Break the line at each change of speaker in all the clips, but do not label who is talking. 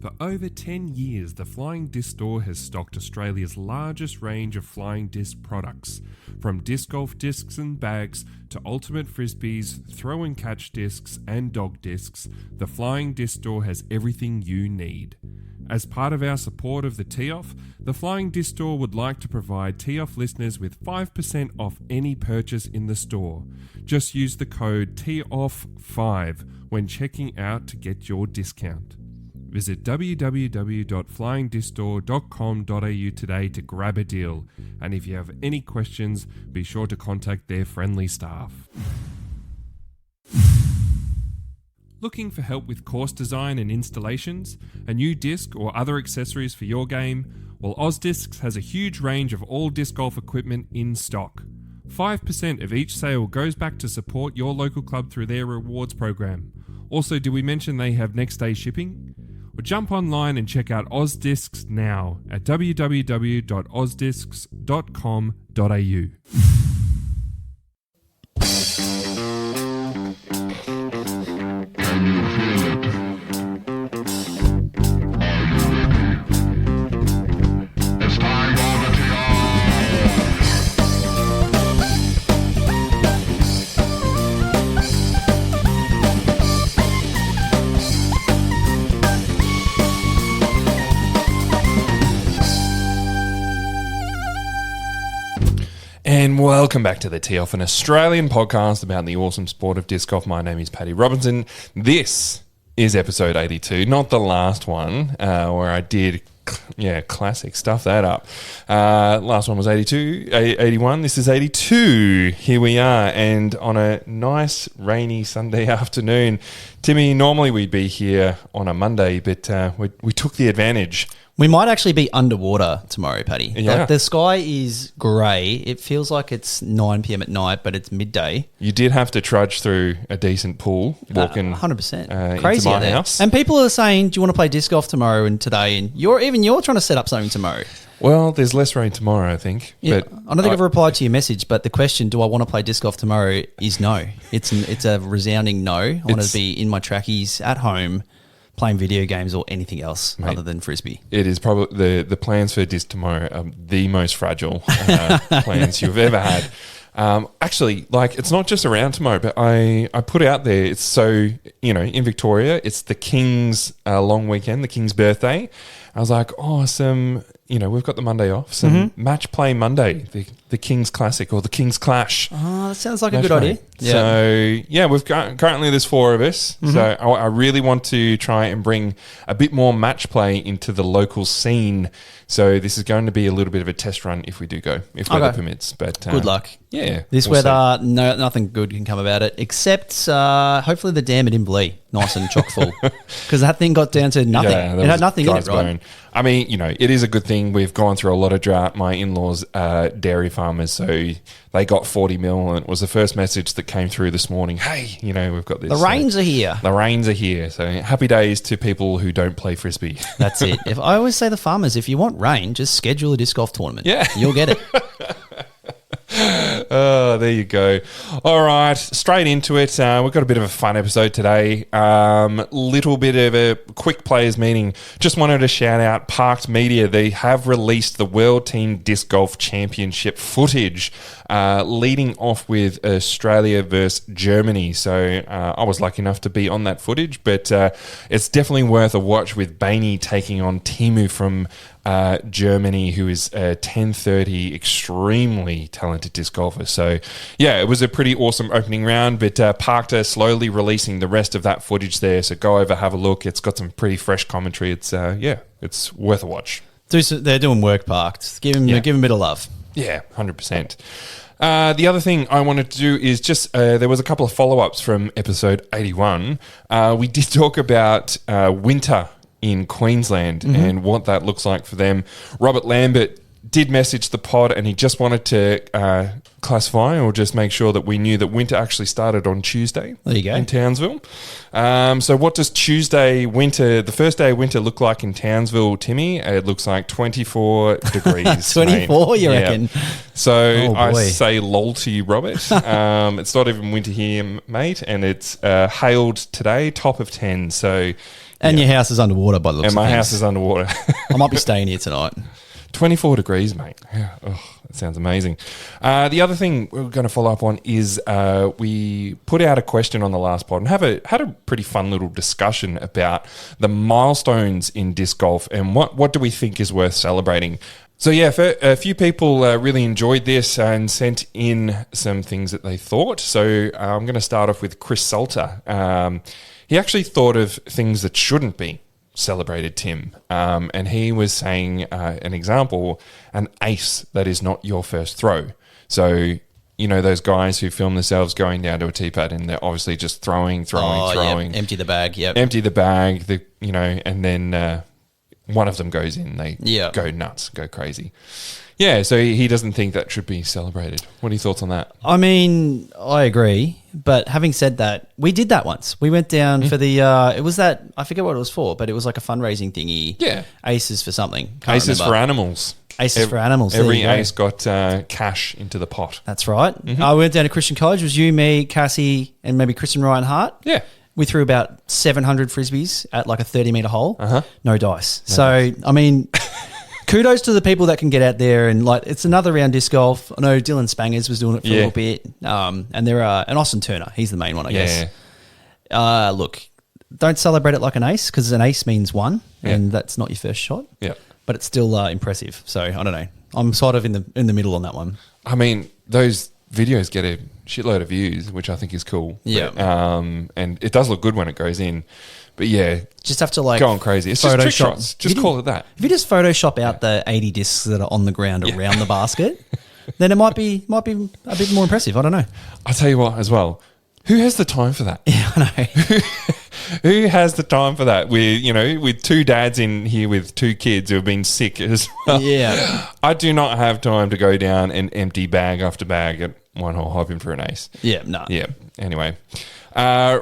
For over 10 years, the Flying Disc Store has stocked Australia's largest range of flying disc products, from disc golf discs and bags to ultimate frisbees, throw and catch discs and dog discs. The Flying Disc Store has everything you need. As part of our support of the Tee-Off, the Flying Disc Store would like to provide Tee-Off listeners with 5% off any purchase in the store. Just use the code TEEOFF5 when checking out to get your discount. Visit www.flyingdiscstore.com.au today to grab a deal, and if you have any questions, be sure to contact their friendly staff. Looking for help with course design and installations, a new disc or other accessories for your game? Well, Aus Discs has a huge range of all disc golf equipment in stock. 5% of each sale goes back to support your local club through their rewards program. Also, did we mention they have next day shipping? Well, jump online and check out Aus Discs now at www.ausdiscs.com.au. And welcome back to the Tee-Off, an Australian podcast about the awesome sport of disc golf. My name is Paddy Robinson. This is episode 82, not the last one where I did, classic, stuff that up. Last one was 81. This is 82. Here we are, and on a nice rainy Sunday afternoon. Timmy, normally we'd be here on a Monday, but we took the advantage.
We might actually be underwater tomorrow, Paddy.
Yeah.
Like, the sky is grey. It feels like it's 9 p.m. at night, but it's midday.
You did have to trudge through a decent pool, walking
100%. Crazy
into my house.
And people are saying, do you want to play disc golf tomorrow and today? And you're trying to set up something tomorrow.
Well, there's less rain tomorrow, I think.
Yeah,
But
I don't think I've replied to your message, but the question, do I want to play disc golf tomorrow, is no. It's a resounding no. I want to be in my trackies at home, playing video games or anything else other than frisbee.
It is probably the plans for disc tomorrow are the most fragile plans you've ever had. Actually, like, it's not just around tomorrow, but I put out there, it's so, in Victoria, it's the King's long weekend, the King's birthday. I was like, we've got the Monday off, some match play Monday, the King's Classic or the King's Clash.
Oh, that sounds like a good idea.
Yeah. So, we've got, currently there's 4 of us. So I really want to try and bring a bit more match play into the local scene. So this is going to be a little bit of a test run if we do go, if weather permits. But
good luck.
Yeah.
This weather, nothing good can come about it, except hopefully the dam at Inverleigh, nice and chock full. Because that thing got down to nothing.
Yeah,
it had nothing in it, right?
Bone. I mean, it is a good thing. We've gone through a lot of drought. My in-laws are dairy farmers, so they got 40 mil, and it was the first message that came through this morning. Hey, we've got this.
The rains are here.
The rains are here. So happy days to people who don't play frisbee.
That's it. If I always say the farmers, if you want rain, just schedule a disc golf tournament.
Yeah.
You'll get it.
Oh, there you go. All right, straight into it. We've got a bit of a fun episode today. Little bit of a quick players meeting. Just wanted to shout out Parked Media. They have released the World Team Disc Golf Championship footage, leading off with Australia versus Germany. So I was lucky enough to be on that footage, but it's definitely worth a watch with Bainey taking on Timu from Germany, who is a 1030 extremely talented disc golfer. So it was a pretty awesome opening round, but Parked are slowly releasing the rest of that footage there, so go over, have a look. It's got some pretty fresh commentary. It's it's worth a watch.
They're doing work, Parked. Give them a bit of love.
Yeah, 100%. The other thing I wanted to do is just, there was a couple of follow-ups from episode 81. We did talk about winter in Queensland and what that looks like for them. Robert Lambert did message the pod, and he just wanted to classify or just make sure that we knew that winter actually started on Tuesday.
There you go.
In Townsville. So what does the first day of winter look like in Townsville, Timmy? It looks like 24 degrees.
24, you reckon?
So I say lol to you, Robert. It's not even winter here, mate, and it's hailed today, top of 10. So
And your house is underwater by the looks
And my
of things.
house is underwater.
I might be staying here tonight.
24 degrees, mate. Yeah. Oh, that sounds amazing. The other thing we're going to follow up on is we put out a question on the last pod and had a pretty fun little discussion about the milestones in disc golf and what do we think is worth celebrating. So, yeah, a few people really enjoyed this and sent in some things that they thought. So I'm going to start off with Chris Salter. He actually thought of things that shouldn't be celebrated, Tim. And he was saying an example, an ace that is not your first throw. So, you know, those guys who film themselves going down to a tee pad and they're obviously just throwing.
Yep. Empty the bag, yep.
Empty the bag, and then one of them goes in. They go nuts, go crazy. Yeah, so he doesn't think that should be celebrated. What are your thoughts on that?
I mean, I agree. But having said that, we did that once. We went down for the, it was that, I forget what it was for, but it was like a fundraising thingy.
Yeah.
Aces for something.
Aces for animals.
Aces for animals.
Every ace got cash into the pot.
That's right. I went down to Christian College. It was you, me, Cassie, and maybe Chris and Ryan Hart.
Yeah.
We threw about 700 frisbees at like a 30-metre hole. No dice.
No
dice. I mean... Kudos to the people that can get out there and like it's another round disc golf. I know Dylan Spangers was doing it for a little bit, and there are and Austin Turner. He's the main one, I guess. Look, don't celebrate it like an ace because an ace means one, and that's not your first shot.
Yeah,
but it's still impressive. So I don't know. I'm sort of in the middle on that one.
I mean, those videos get a shitload of views, which I think is cool.
Yeah,
and it does look good when it goes in. But yeah,
just have to like
go on crazy. It's just trick shots. Just call it that.
If you just Photoshop out the 80 discs that are on the ground around the basket, then it might be a bit more impressive. I don't know.
I'll tell you what as well. Who has the time for that?
Yeah, I know.
Who has the time for that? With two dads in here with two kids who have been sick as well.
Yeah.
I do not have time to go down and empty bag after bag at one hole hoping for an ace.
Yeah, no.
Yeah. Anyway.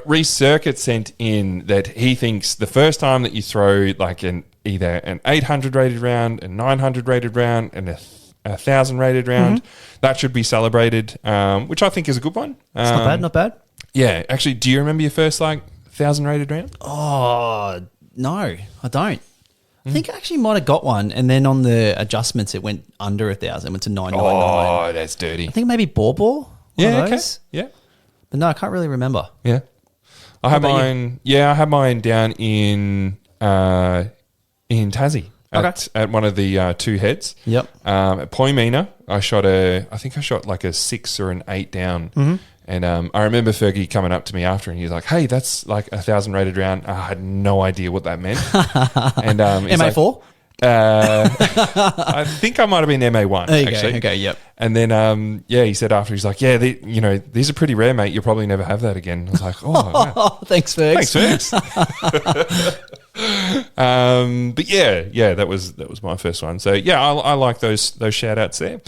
Reece Circuit sent in that he thinks the first time that you throw like either an 800 rated round, a 900 rated round, and a 1,000 rated round, that should be celebrated, which I think is a good one.
It's not bad.
Yeah. Actually, do you remember your first 1,000 rated round?
Oh, no, I don't. I think I actually might have got one, and then on the adjustments it went under 1,000, went to 999.
Oh, that's dirty.
I think maybe Ball.
Yeah, okay. Yeah.
But no, I can't really remember.
Yeah. I had mine. Yeah, I had mine down in Tassie at one of the two heads.
Yep.
At Poimina, I think I shot like a 6 or an 8 down. And I remember Fergie coming up to me after and he was like, "Hey, that's like 1,000 rated round." I had no idea what that meant. And
MA4?
I think I might have been MA1 actually.
Okay, yep.
And then he said after, he's like, "Yeah, these are pretty rare, mate. You'll probably never have that again." I was like, "Oh, wow.
Thanks, Fergs."
Thanks, Fergs. But yeah, that was my first one. So yeah, I like those shout outs there.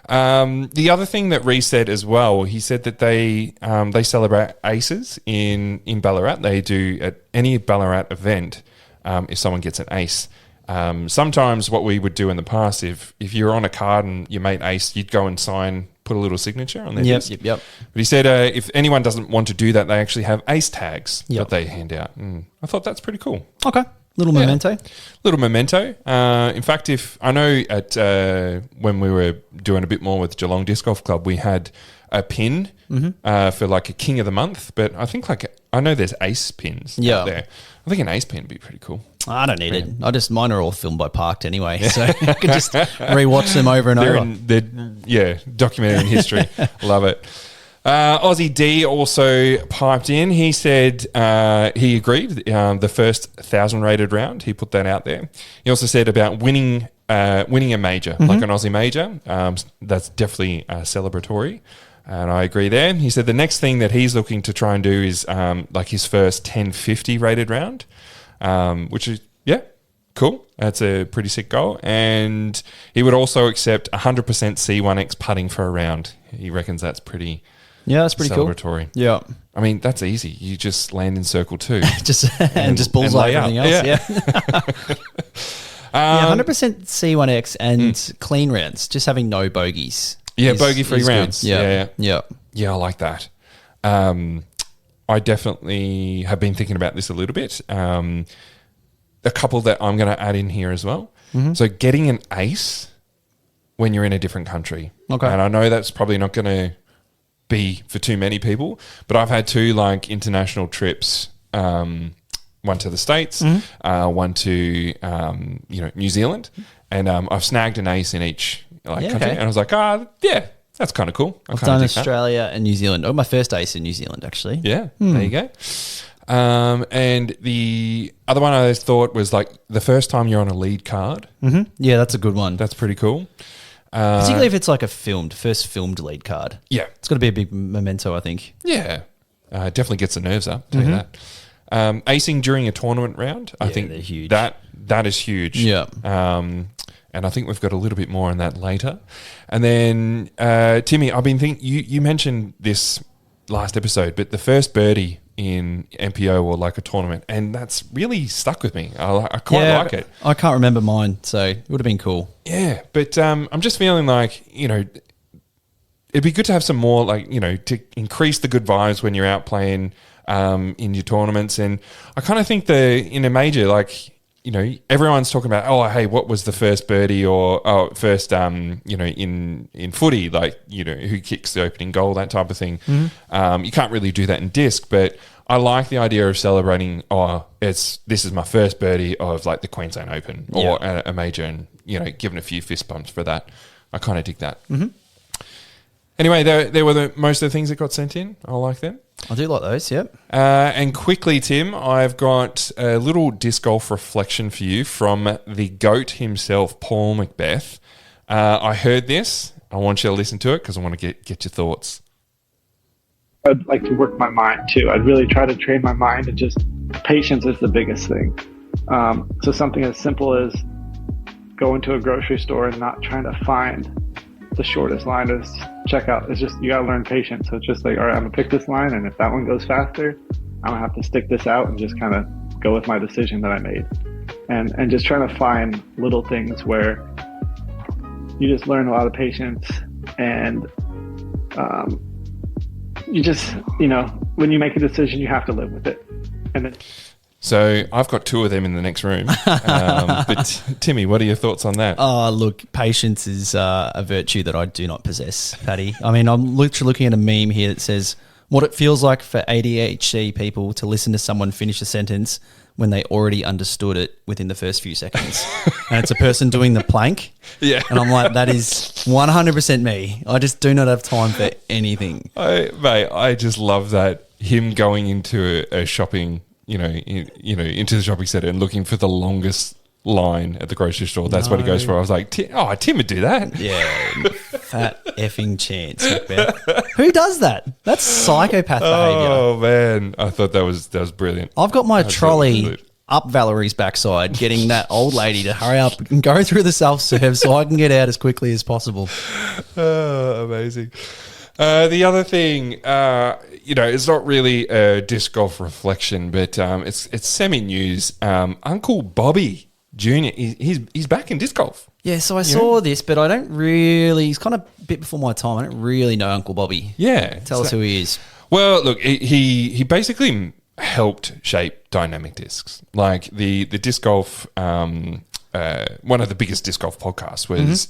The other thing that Reece said as well, he said that they celebrate aces in Ballarat. They do at any Ballarat event. If someone gets an ace. Sometimes what we would do in the past, if you're on a card and your mate ace, you'd go and put a little signature on their disc.
Yep.
But he said if anyone doesn't want to do that, they actually have ace tags that they hand out. And I thought that's pretty cool.
Okay. Little memento.
In fact, if I know when we were doing a bit more with Geelong Disc Golf Club, we had a pin for like a King of the Month. But I think I know there's ace pins out there. I think an ace pin would be pretty cool.
I don't need it. Mine are all filmed by Parked anyway, so I can just rewatch them over and over.
They're documented in history. Love it. Aussie D also piped in. He said he agreed. The first 1,000 rated round, he put that out there. He also said about winning a major, like an Aussie major. That's definitely celebratory. And I agree there. He said the next thing that he's looking to try and do is like his first 1050 rated round, which is, cool. That's a pretty sick goal. And he would also accept 100% C1X putting for a round. He reckons that's pretty
that's pretty
celebratory.
Cool. Yeah.
I mean, that's easy. You just land in circle 2.
just bullseye everything else. Yeah. 100% C1X and clean rounds, just having no bogeys.
Yeah, bogey-free rounds.
Yeah,
I like that. I definitely have been thinking about this a little bit. a couple that I'm going to add in here as well. So getting an ace when you're in a different country.
Okay.
And I know that's probably not going to be for too many people, but I've had 2 like international trips, one to the States, one to, New Zealand. And I've snagged an ace in each country.
Okay.
And I was like, that's kind of cool.
I've done Australia and New Zealand. Oh, my first ace in New Zealand, actually.
Yeah, there you go. And the other one I thought was like the first time you're on a lead card.
Mm-hmm. Yeah, that's a good one.
That's pretty cool.
Particularly if it's like first filmed lead card.
Yeah.
It's got to be a big memento, I think.
Yeah. Definitely gets the nerves up, tell you that. Acing during a tournament round, I think
they're huge.
That is huge.
Yeah.
And I think we've got a little bit more on that later. And then, Timmy, I've been thinking, you mentioned this last episode, but the first birdie in MPO or like a tournament, and that's really stuck with me. I quite like it.
I can't remember mine, so it would have been cool.
Yeah, but I'm just feeling like, it'd be good to have some more, like, to increase the good vibes when you're out playing in your tournaments. And I kind of think in a major, like, everyone's talking about, oh, hey, what was the first birdie or first, in footy, like, who kicks the opening goal, that type of thing. You can't really do that in disc, but I like the idea of celebrating, this is my first birdie of like the Queensland Open or a major, and, giving a few fist bumps for that. I kind of dig that. Anyway, there were most of the things that got sent in. I like them.
I do like those, yep.
And quickly, Tim, I've got a little disc golf reflection for you from the GOAT himself, Paul Macbeth. I heard this. I want you to listen to it because I want to get your thoughts.
I'd like to work my mind too. I'd really try to train my mind, and just patience is the biggest thing. So something as simple as going to a grocery store and not trying to find the shortest line to check out. It's just, you gotta learn patience. So it's just like, all right, I'm gonna pick this line, and if that one goes faster, I'm gonna have to stick this out and just kind of go with my decision that I made. And just trying to find little things where you just learn a lot of patience, and you just, when you make a decision, you have to live with it. And then,
so I've got 2 of them in the next room. But Timmy, what are your thoughts on that?
Oh, look, patience is a virtue that I do not possess, Paddy. I mean, I'm literally looking at a meme here that says what it feels like for ADHD people to listen to someone finish a sentence when they already understood it within the first few seconds. And it's a person doing the plank.
Yeah.
And I'm like, that is 100% me. I just do not have time for anything.
I just love that. Him going into a shopping, into the shopping centre and looking for the longest line at the grocery store. That's what he goes for. I was like, Tim would do that.
Yeah, fat effing chance, Macbeth. Who does that? That's psychopath behaviour.
Oh man, I thought that was brilliant.
I've got my trolley up Valerie's backside, getting that old lady to hurry up and go through the self-serve so I can get out as quickly as possible.
Oh, amazing. The other thing, it's not really a disc golf reflection, but it's semi-news. Uncle Bobby Jr., he's back in disc golf.
Yeah, so I saw this, but I don't really... He's kind of a bit before my time. I don't really know Uncle Bobby.
Yeah.
Tell us who he is.
Well, look, he basically helped shape dynamic discs. Like the disc golf, one of the biggest disc golf podcasts was,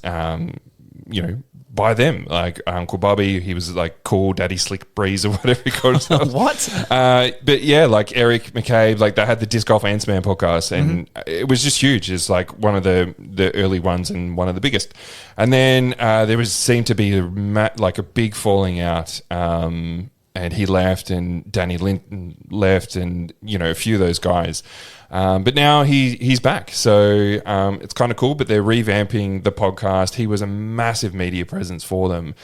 by them, like Uncle Bobby, he was like Cool Daddy Slick Breeze or whatever he called himself.
What?
But yeah, like Eric McCabe, like they had the Disc Golf Ants Man podcast, and it was just huge. It's like one of the early ones and one of the biggest. And then there seemed to be a big falling out, and he left, and Danny Linton left, and a few of those guys. But now he's back, so it's kind of cool. But they're revamping the podcast. He was a massive media presence for them,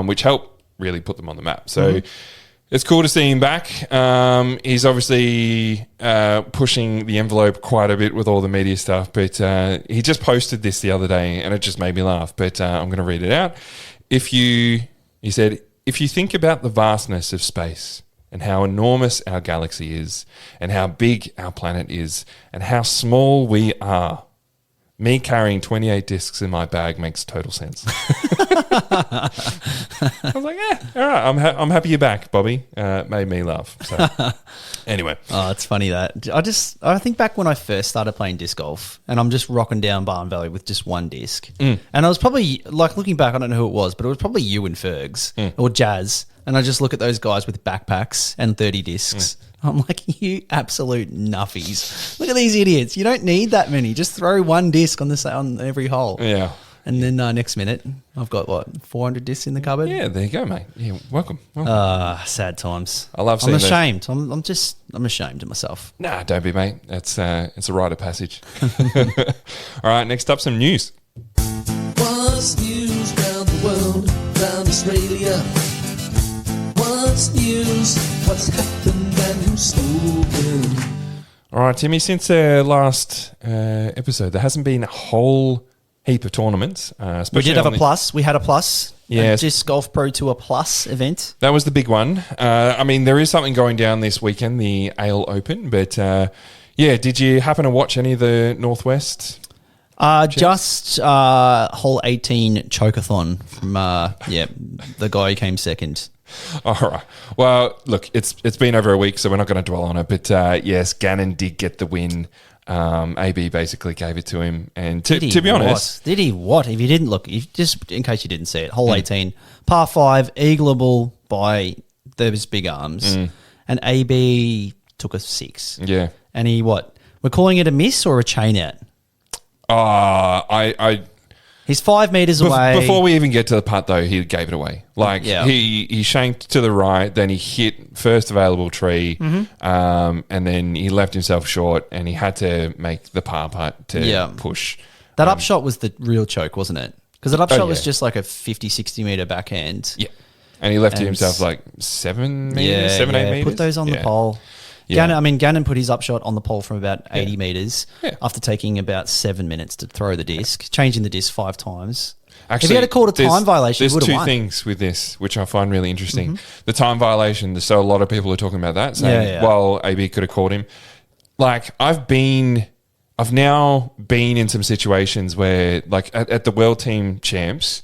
which helped really put them on the map. So it's cool to see him back. He's obviously pushing the envelope quite a bit with all the media stuff. But he just posted this the other day, and it just made me laugh. But I'm going to read it out. He said, if you think about the vastness of space, and how enormous our galaxy is, and how big our planet is, and how small we are, me carrying 28 discs in my bag makes total sense. I was like, yeah, all right. I'm happy you're back, Bobby. Made me laugh. So anyway.
Oh, it's funny that I think back when I first started playing disc golf, and I'm just rocking down Barn Valley with just one disc. And I was probably, like, looking back, I don't know who it was, but it was probably you and Fergs or Jazz. And I just look at those guys with backpacks and 30 discs. I'm like, you absolute nuffies. Look at these idiots. You don't need that many. Just throw one disc on every hole.
Yeah.
And then next minute, I've got, 400 discs in the cupboard?
Yeah, there you go, mate. Yeah, welcome.
Sad times.
I love seeing
I'm ashamed. I'm ashamed of myself.
Nah, don't be, mate. It's a rite of passage. All right, next up, some news.
What's news around the world, around Australia? What's news? What's happened and who's spoken?
All right, Timmy, since our last episode, there hasn't been a whole heap of tournaments.
We did have a plus. We had a plus.
Yes.
Disc Golf Pro Tour Plus event.
That was the big one. I mean, there is something going down this weekend, the Ale Open. But, did you happen to watch any of the Northwest?
Just hole 18 chokeathon from the guy who came second.
All right. Well, look, it's been over a week, so we're not going to dwell on it. But yes, Gannon did get the win. AB basically gave it to him. And to be honest...
Did he what? If you didn't look, just in case you didn't see it, hole 18, par 5, eagleable by those big arms. And AB took a 6.
Yeah.
And he what? We're calling it a miss or a chain out? He's 5 meters away.
Before we even get to the putt, though, he gave it away. Like, he shanked to the right, then he hit first available tree, and then he left himself short, and he had to make the par putt to push.
That upshot was the real choke, wasn't it? Because that upshot was just like a 50, 60 meter backhand.
Yeah. And he left himself like 7 meters, 8 meters.
Put those on the pole.
Yeah.
Gannon put his upshot on the pole from about 80 metres after taking about 7 minutes to throw the disc, changing the disc 5 times.
Actually,
if he had called a time violation, he would have won.
There's 2 things with this, which I find really interesting. The time violation, so a lot of people are talking about that, saying, well, AB could have called him. Like, I've now been in some situations where, like, at the World Team Champs,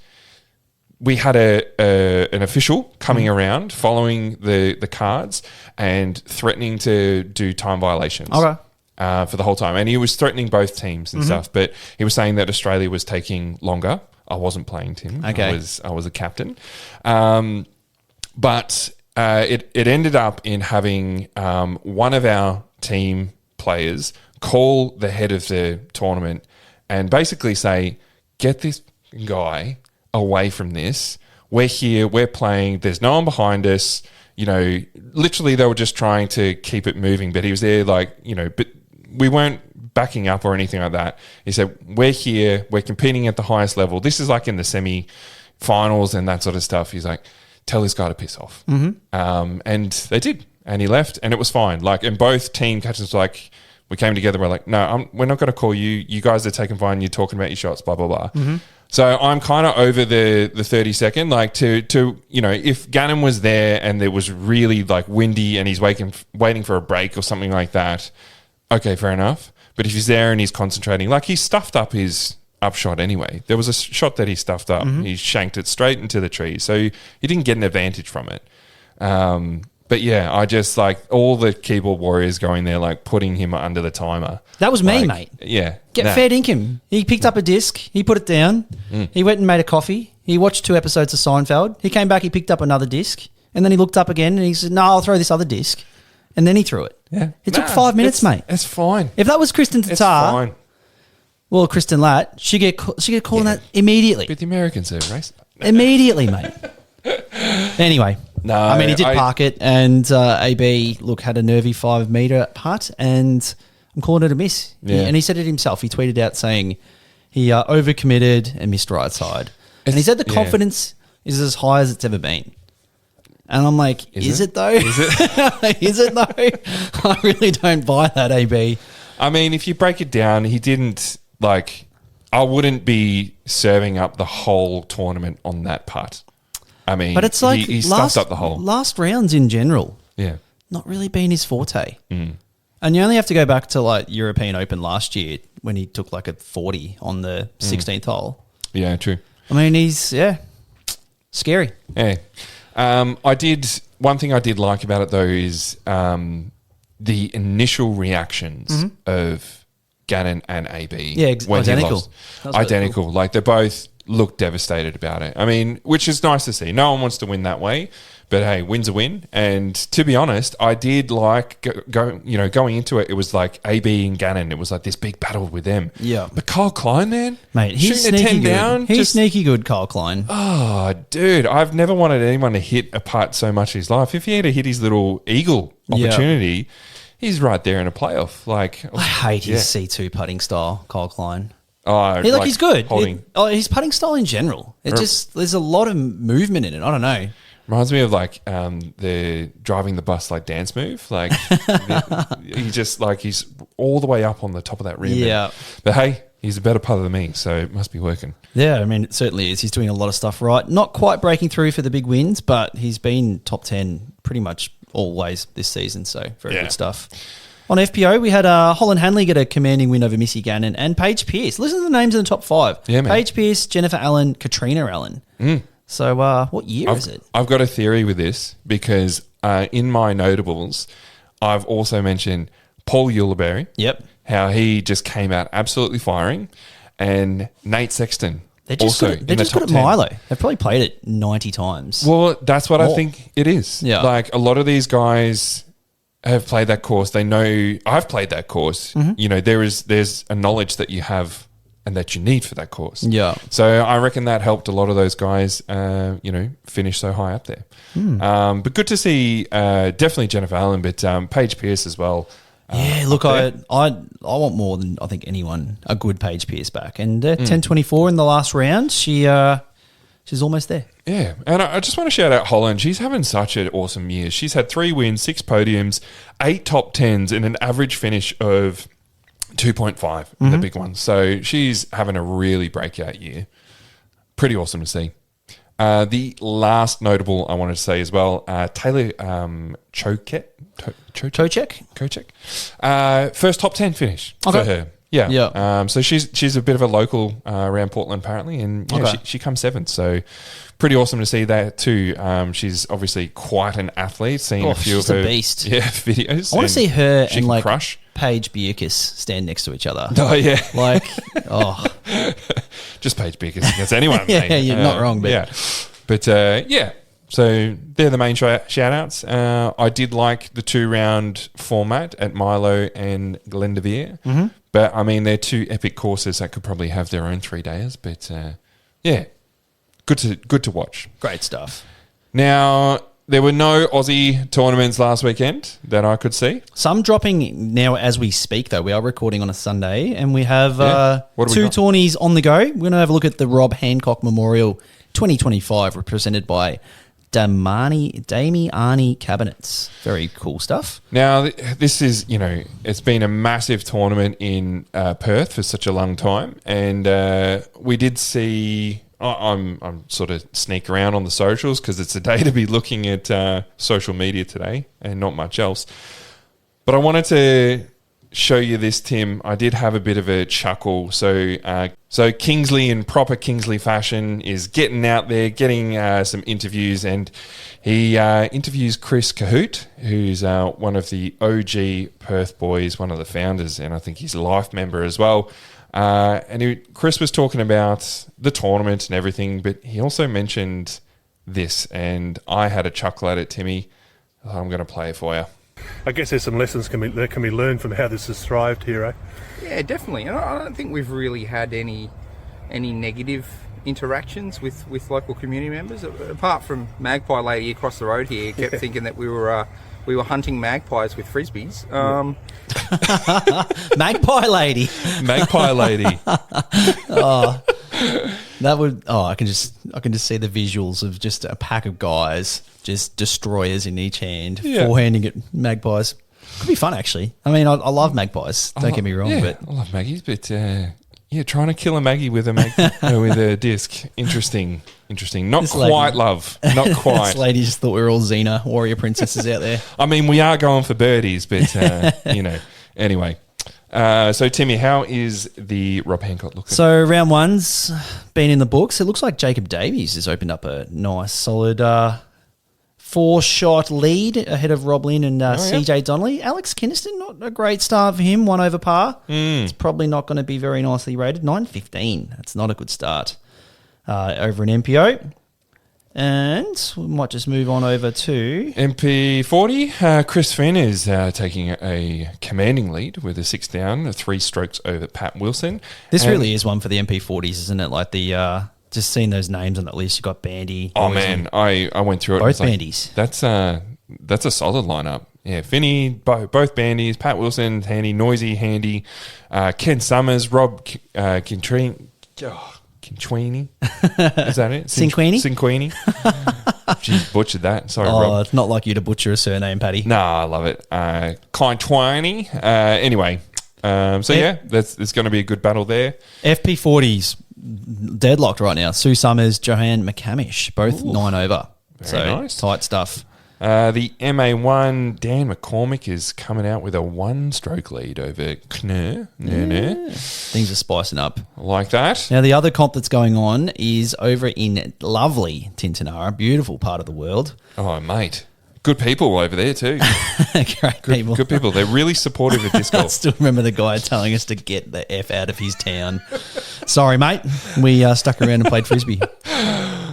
we had an official coming around following the cards and threatening to do time violations for the whole time. And he was threatening both teams and stuff, but he was saying that Australia was taking longer. I wasn't playing, Tim.
Okay.
I was a captain. But it ended up in having one of our team players call the head of the tournament and basically say, get this guy away from this. We're here, we're playing, there's no one behind us. You know, literally they were just trying to keep it moving, but he was there like, you know, but we weren't backing up or anything like that. He said, we're here, we're competing at the highest level. This is like in the semi-finals and that sort of stuff. He's like, tell this guy to piss off. And they did. And he left and it was fine. Like, and both team catches were like, we came together, we're like, no, we're not going to call you. You guys are taking fine, you're talking about your shots, blah, blah, blah. So I'm kind of over the 30 second, like to you know, if Gannon was there and it was really like windy and he's waiting for a break or something like that, okay, fair enough. But if he's there and he's concentrating, like he stuffed up his upshot anyway. There was a shot that he stuffed up. He shanked it straight into the tree. So he didn't get an advantage from it. But yeah, I just like all the keyboard warriors going there, like putting him under the timer.
That was me, mate.
Yeah.
Fair dinkum. He picked up a disc. He put it down. He went and made a coffee. He watched 2 episodes of Seinfeld. He came back. He picked up another disc. And then he looked up again and he said, no, I'll throw this other disc. And then he threw it.
Yeah.
It took 5 minutes, mate.
It's fine.
If that was Kristen Tatar,
it's fine.
Well, Kristen Latt, she get called on that immediately.
But the Americans are racist.
Immediately, mate. Anyway.
No,
I mean, he did park it, and AB, had a nervy 5 metre putt, and I'm calling it a miss.
Yeah.
And he said it himself. He tweeted out saying he overcommitted and missed right side. And he said the confidence is as high as it's ever been. And I'm like, is it though?
Is it?
Is it though? I really don't buy that, AB.
I mean, if you break it down, he didn't, I wouldn't be serving up the whole tournament on that putt. I mean,
but it's like
he stuffed up the hole.
Last rounds in general, not really been his forte. And you only have to go back to European Open last year when he took like a 40 on the 16th hole.
Yeah, true.
I mean, he's scary.
Yeah. One thing I did like about it though is the initial reactions of Gannon and AB.
Yeah,
when he
identical.
lost.
That was really
Identical.
cool.
Like they both looked devastated about it. I mean, which is nice to see. No one wants to win that way, but hey, win's a win. And to be honest, I did like going into it. It was like AB and Gannon. It was like this big battle with them.
Yeah.
But Kyle Klein, man,
Mate, he's
shooting a 10
sneaky good.
down.
He's sneaky good, Kyle Klein.
Oh, dude, I've never wanted anyone to hit a putt so much in his life. If he had to hit his little eagle opportunity, he's right there in a playoff. Like
I hate his C2 putting style, Kyle Klein.
Oh,
He's good.
Holding.
His putting style in general. There's a lot of movement in it. I don't know.
Reminds me of like the driving the bus like dance move. Like he's all the way up on the top of that rim.
Yeah.
But hey, he's a better putter than me, so it must be working.
Yeah, I mean, it certainly is. He's doing a lot of stuff right. Not quite breaking through for the big wins, but he's been top 10 pretty much always this season, so very good stuff. On FPO, we had Holland Hanley get a commanding win over Missy Gannon and Paige Pierce. Listen to the names in the top 5.
Yeah, man.
Paige Pierce, Jennifer Allen, Katrina Allen. So what year is it?
I've got a theory with this because in my notables, I've also mentioned Paul Ulibarri.
Yep.
How he just came out absolutely firing. And Nate Sexton.
They're just good at Milo. They've probably played it 90 times.
Well, that's what I think it is.
Yeah.
Like a lot of these guys have played that course. They know I've played that course. You know, there's a knowledge that you have and that you need for that course.
Yeah.
So I reckon that helped a lot of those guys, finish so high up there. But good to see definitely Jennifer Allen, but Paige Pierce as well.
Yeah, look, I want more than I think anyone a good Paige Pierce back, and 10-24 in the last round. She's almost there.
Yeah, and I just want to shout out Holland. She's having such an awesome year. She's had 3 wins, 6 podiums, 8 top 10s, and an average finish of 2.5 in the big one. So she's having a really breakout year. Pretty awesome to see. The last notable I wanted to say as well, Taylor Choquette. First top 10 finish for her. Yeah. So she's a bit of a local around Portland apparently, and she comes 7th. So pretty awesome to see that too. She's obviously quite an athlete. Seen a few of her
beast.
Videos.
I want to see her
she
and
can
like
crush.
Paige Bierkes stand next to each other.
Oh yeah,
like
just Paige Bierkes against anyone.
Yeah, you're not wrong. But
So they're the main shout-outs. I did like the 2-round format at Milo and Glendevere. But, I mean, they're 2 epic courses that could probably have their own 3 days. But, good to watch.
Great stuff.
Now, there were no Aussie tournaments last weekend that I could see.
Some dropping now as we speak, though. We are recording on a Sunday, and we have 2 tourneys on the go. We're going to have a look at the Rob Hancock Memorial 2025, represented by Damiani Cabinets. Very cool stuff.
Now, this is, it's been a massive tournament in Perth for such a long time. And we did see, I'm sort of sneak around on the socials because it's a day to be looking at social media today and not much else. But I wanted to show you this, Tim. I did have a bit of a chuckle. So Kingsley, in proper Kingsley fashion, is getting out there, getting some interviews, and he interviews Chris Cahoot, who's one of the OG Perth boys, one of the founders, and I think he's a life member as well. Chris was talking about the tournament and everything, but he also mentioned this, and I had a chuckle at it, Timmy. I'm going to play it for you.
I guess there's some lessons that can be learned from how this has thrived here, eh?
Yeah, definitely. And I don't think we've really had any negative interactions with local community members, apart from Magpie Lady across the road here kept thinking that we were hunting magpies with frisbees.
Magpie Lady.
Magpie Lady.
I can just see the visuals of just a pack of guys, just destroyers in each hand, forehanding at magpies. Could be fun, actually. I mean, I love magpies. Don't get me wrong, but
I love Maggies. But trying to kill a Maggie with a with a disc. Interesting. Not
This
quite
lady.
love. Not quite.
This lady just thought we were all Xena warrior princesses out there.
I mean, we are going for birdies, but anyway. So, Timmy, how is the Rob Hancock looking?
So round one's been in the books. It looks like Jacob Davies has opened up a nice, solid 4-shot lead ahead of Rob Lynn and CJ Donnelly. Alex Kinniston, not a great start for him, 1 over par. It's probably not going to be very nicely rated. 9.15. That's not a good start over an MPO. And we might just move on over to
MP40. Chris Finn is taking a commanding lead with a 6 down, 3 strokes over Pat Wilson.
This really is one for the MP40s, isn't it? Like the just seeing those names on that list. You got Bandy.
Oh man, I went through it.
Both Bandies.
That's a solid lineup. Yeah, Finney, both Bandies. Pat Wilson, handy. Noisy, handy. Ken Summers, Rob Quintrini. Is that it? Cinquini. Jeez, butchered that. Sorry, Rob.
It's not like you to butcher a surname, Paddy.
No, I love it. Quintrini. Anyway, it's going to be a good battle there.
FP40s deadlocked right now. Sue Summers, Johanne McCamish, both 9 over.
Very nice.
Tight stuff.
The MA1, Dan McCormick is coming out with a 1-stroke lead over Knur.
Things are spicing up.
I like that.
Now, the other comp that's going on is over in lovely Tintinara, beautiful part of the world.
Oh, mate. Good people over there too.
Great people.
Good people. They're really supportive of disc golf.
I still remember the guy telling us to get the F out of his town. Sorry, mate. We stuck around and played Frisbee.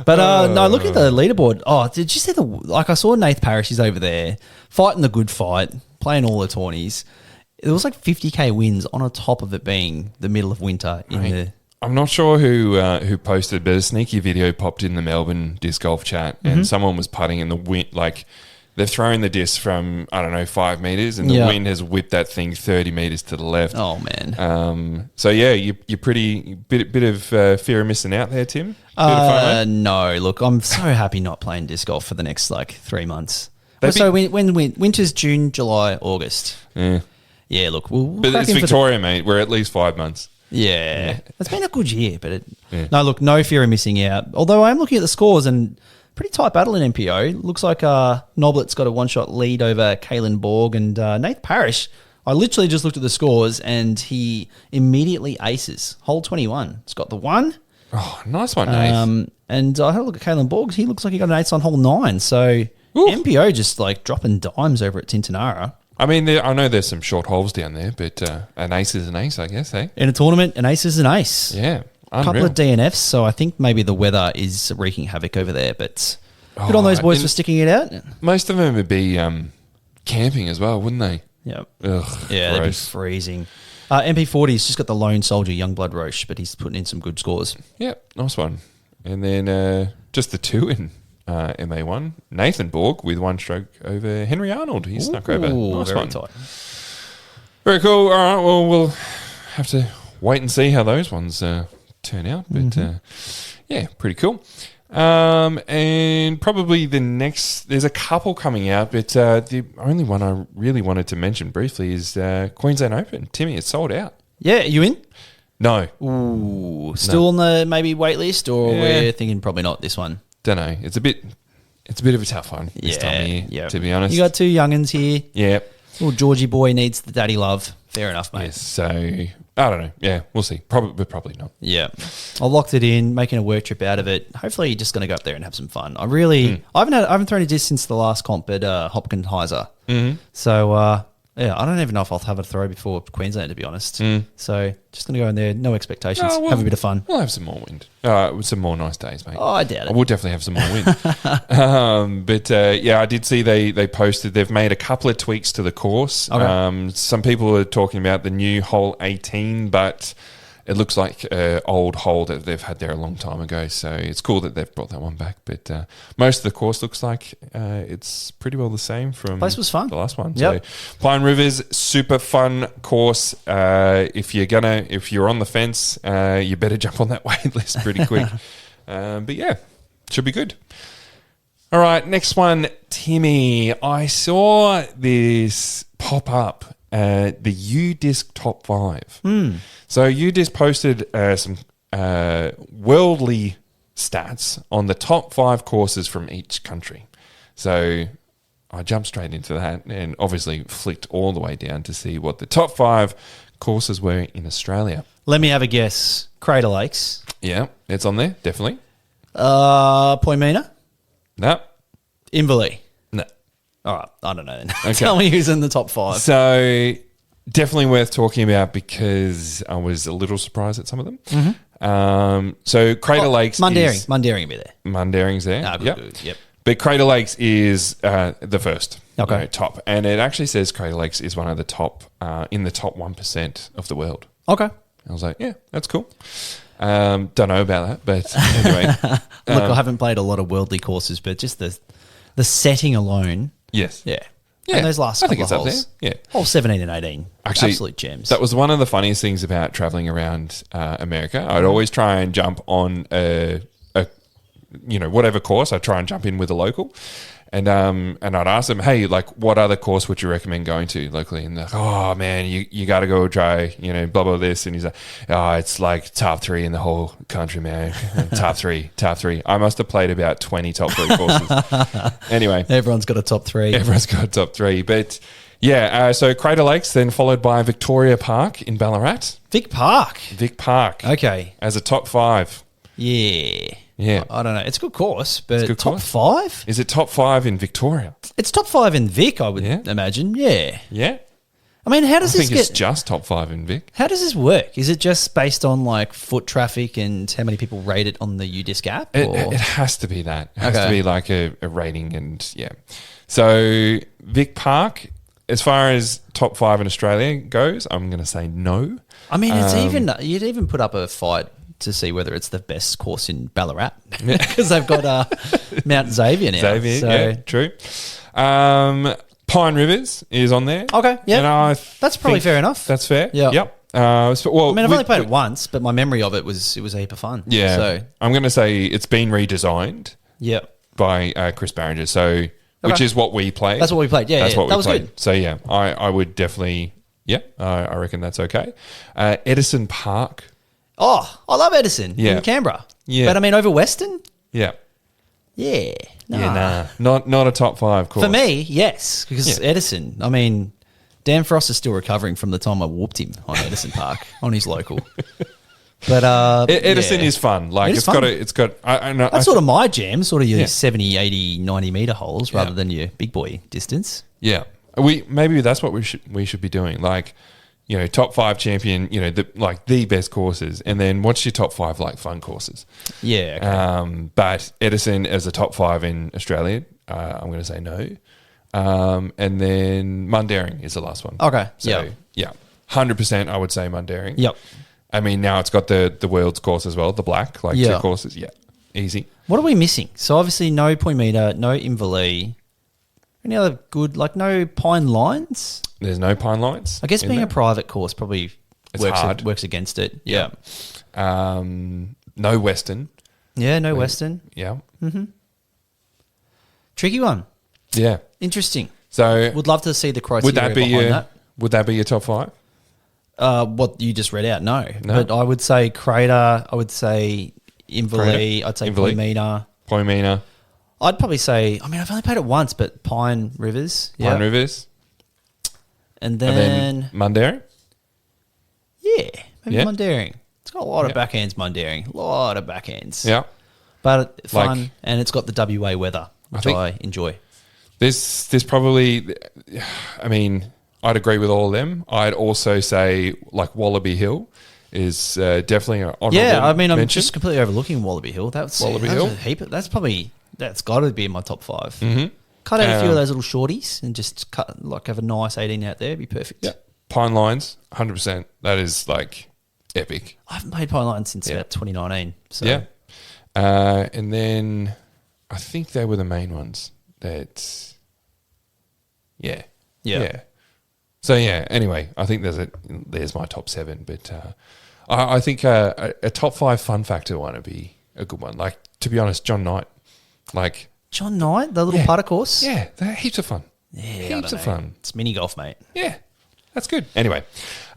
But no, look at the leaderboard. Oh, did you see I saw Nath Parrish is over there fighting the good fight, playing all the tourneys. There was like 50k wins on top of it being the middle of winter
I'm not sure who posted, but a sneaky video popped in the Melbourne disc golf chat, and someone was putting in the wind. Like they're throwing the disc from 5 meters, and the wind has whipped that thing 30 meters to the left.
Oh man.
So yeah, you're pretty bit of fear of missing out there, Tim. Bit of fun,
no, look, I'm so happy not playing disc golf for the next 3 months. So when winter's June, July, August. Yeah, look,
but it's Victoria, mate. We're at least 5 months.
Yeah. It's been a good year, but no, look, no fear of missing out. Although I am looking at the scores and pretty tight battle in MPO. Looks like Noblet's got a 1-shot lead over Caelan Borg and Nath Parrish. I literally just looked at the scores and he immediately aces. Hole 21. It's got the 1.
Oh, nice one, Nath.
And I had a look at Caelan Borg. He looks like he got an ace on hole 9. So MPO just dropping dimes over at Tintinara.
I mean, I know there's some short holes down there, but an ace is an ace, I guess, eh?
In a tournament, an ace is an ace.
Yeah,
a couple of DNFs, so I think maybe the weather is wreaking havoc over there, but good on those boys for sticking it out.
Most of them would be camping as well, wouldn't they?
Yep.
Ugh,
yeah, they'd be freezing. MP40's just got the lone soldier, Youngblood Roche, but he's putting in some good scores.
Yep, nice one. And then just the 2 in MA1, Nathan Borg with 1 stroke over Henry Arnold. He snuck over. Nice
very
one.
tight.
Very cool. All right, well, we'll have to wait and see how those ones turn out. But yeah, pretty cool. And probably the next, there's a couple coming out, but the only one I really wanted to mention briefly is Queensland Open. Timmy, it's sold out.
Yeah, you in?
No.
Ooh, still on the maybe wait list, or we're thinking probably not this one?
Don't know. It's a bit of a tough one this time of year, to be honest.
You got 2 youngins here.
Yeah.
Little Georgie boy needs the daddy love. Fair enough, mate.
Yes, so I don't know. Yeah, we'll see. Probably not.
Yeah. I locked it in, making a work trip out of it. Hopefully you're just going to go up there and have some fun. I haven't thrown a disc since the last comp at Hopkins-Heiser. So yeah, I don't even know if I'll have a throw before Queensland, to be honest. So just going to go in there, no expectations, have a bit of fun.
We'll have some more wind. Some more nice days, mate.
Oh, I doubt it.
I will definitely have some more wind. But yeah, I did see they posted, they've made a couple of tweaks to the course. Okay. Some people are talking about the new hole 18, but it looks like an old hole that they've had there a long time ago. So it's cool that they've brought that one back. But most of the course looks like it's pretty well the same from
place was fun.
The last one.
Yep.
So Pine Rivers, super fun course. If you're on the fence, you better jump on that wait list pretty quick. But yeah, should be good. All right, next one, Timmy. I saw this pop up. The UDisc top 5. So UDisc posted some worldly stats on the top 5 courses from each country. So I jumped straight into that and obviously flicked all the way down to see what the top 5 courses were in Australia.
Let me have a guess. Crater Lakes.
Yeah, it's on there, definitely.
Poimina.
No.
Inverleigh.
No.
All right. I don't know then.
Okay.
Tell me who's in the top 5.
So definitely worth talking about because I was a little surprised at some of them. So Crater Lakes
Mundaring.
is...
Mundaring will be there.
Mundaring's there.
Ah, good,
Yep.
good. Yep.
But Crater Lakes is the first.
Okay.
Top. And it actually says Crater Lakes is one of the top, in the top 1% of the world.
Okay.
I was like, yeah, that's cool. Don't know about that, but anyway.
Look, I haven't played a lot of worldly courses, but just the setting alone.
Yes.
Yeah.
Yeah,
And those last
I think
couple
it's
of holes.
up there. Yeah.
Hole 17 and 18.
Actually,
absolute gems.
That was one of the funniest things about traveling around America. I'd always try and jump on a whatever course. I'd try and jump in with a local. And I'd ask them, hey, like, what other course would you recommend going to locally? And they're like, oh, man, you got to go try, blah, blah, this. And he's like, oh, it's like top 3 in the whole country, man. top three. I must have played about 20 top 3 courses. Anyway.
Everyone's got a top 3.
Everyone's got a top 3. But, yeah, so Crater Lakes, then followed by Victoria Park in Ballarat.
Vic Park. Okay.
As a top 5.
Yeah.
Yeah.
I don't know. It's a good course, but
a good
top
course.
5?
Is it top 5 in Victoria?
It's top 5 in Vic, I would imagine. Yeah.
Yeah.
I mean, how does
I
this
think it's
get...
just top 5 in Vic.
How does this work? Is it just based on like foot traffic and how many people rate it on the UDisc app?
It has to be that. It has
Okay.
to be like a rating and yeah. So Vic Park, as far as top 5 in Australia goes, I'm going to say no.
I mean, it's you'd even put up a fight to see whether it's the best course in Ballarat because they've got Mount Xavier now.
Xavier,
so.
yeah, true. Pine Rivers is on there.
Okay, yeah.
And
That's probably
think
fair enough.
That's fair.
Yeah.
Yep. Well,
I mean, I've only played it once, but my memory of it was a heap of fun.
Yeah.
So,
I'm going to say it's been redesigned
yeah.
by Chris Barringer. So, which is what we played.
That's what we played. Yeah,
That's
yeah.
what
That
we
was
played.
good.
So yeah, I would definitely. Yeah, I reckon that's okay. Edison Park.
Oh, I love Edison
Yeah.
in Canberra.
Yeah.
But I mean, over Western?
Yeah.
Yeah. Nah.
Yeah, not a top 5 course.
For me, yes, because
Yeah.
Edison. I mean, Dan Frost is still recovering from the time I whooped him on Edison Park on his local. But
Edison
yeah.
is fun. Like
It is
it's
fun.
got it's got. I know.
That's sort of my jam, sort of your
Yeah.
70, 80, 90 meter holes rather than your big boy distance.
Yeah, maybe that's what we should be doing. Like, top 5 champion. The best courses, and then what's your top 5 like fun courses?
Yeah. Okay.
But Edison as a top 5 in Australia, I'm going to say no. And then Mundaring is the last one.
Okay.
So yeah, 100%. I would say Mundaring.
Yep.
I mean, now it's got the world's course as well, the black, like 2
Yeah.
courses. Yeah, easy.
What are we missing? So obviously no Poimina, no Inverleigh. Any other good, like no Pine Lines?
There's no Pine Lines.
I guess
in
being
there.
a private course probably
It's
works
hard.
works against it. Yeah.
No Western.
Yeah, no Western.
Yeah.
Tricky one.
Yeah.
Interesting.
So
Would love to see the criteria
would that be
behind
your
that.
would that be your top 5?
What you just read out, no.
No.
But I would say Crater, I would say Inverleigh, I'd say
Inverleigh.
Poimina.
Poimina,
I'd probably say, I mean, I've only played it once, but Pine Rivers. Yeah.
Pine Rivers,
And
and
then,
then Mundaring.
yeah, maybe
Yeah.
Mundaring. It's got a lot of
Yeah.
backhands, Mundaring. A lot of backhands.
Yeah.
But fun,
Like-
and it's got the WA weather, which
think-
I enjoy.
There's probably, I mean, I'd agree with all of them. I'd also say like Wallaby Hill is definitely an honourable
Yeah, I mean, I'm
mention.
just completely overlooking Wallaby Hill.
Wallaby
that's
Hill.
a heap. That's got to be in my top 5. Mm-hmm. Cut out a few of those little shorties and just have a nice 18 out there. It'd be perfect.
Yeah. Pine Lines, 100%. That is like epic.
I haven't played Pine Line since
Yeah.
about 2019. So
Yeah. And then I think they were the main ones. Yeah. So yeah. Anyway, I think there's my top 7, but I think a top 5 fun factor one would be a good one. Like, to be honest, John Knight, like,
John Knight, the little
Yeah.
putter course.
yeah, they're heaps of fun.
I
Heaps
don't
of
know.
fun.
It's mini golf, mate.
Yeah, that's good. Anyway,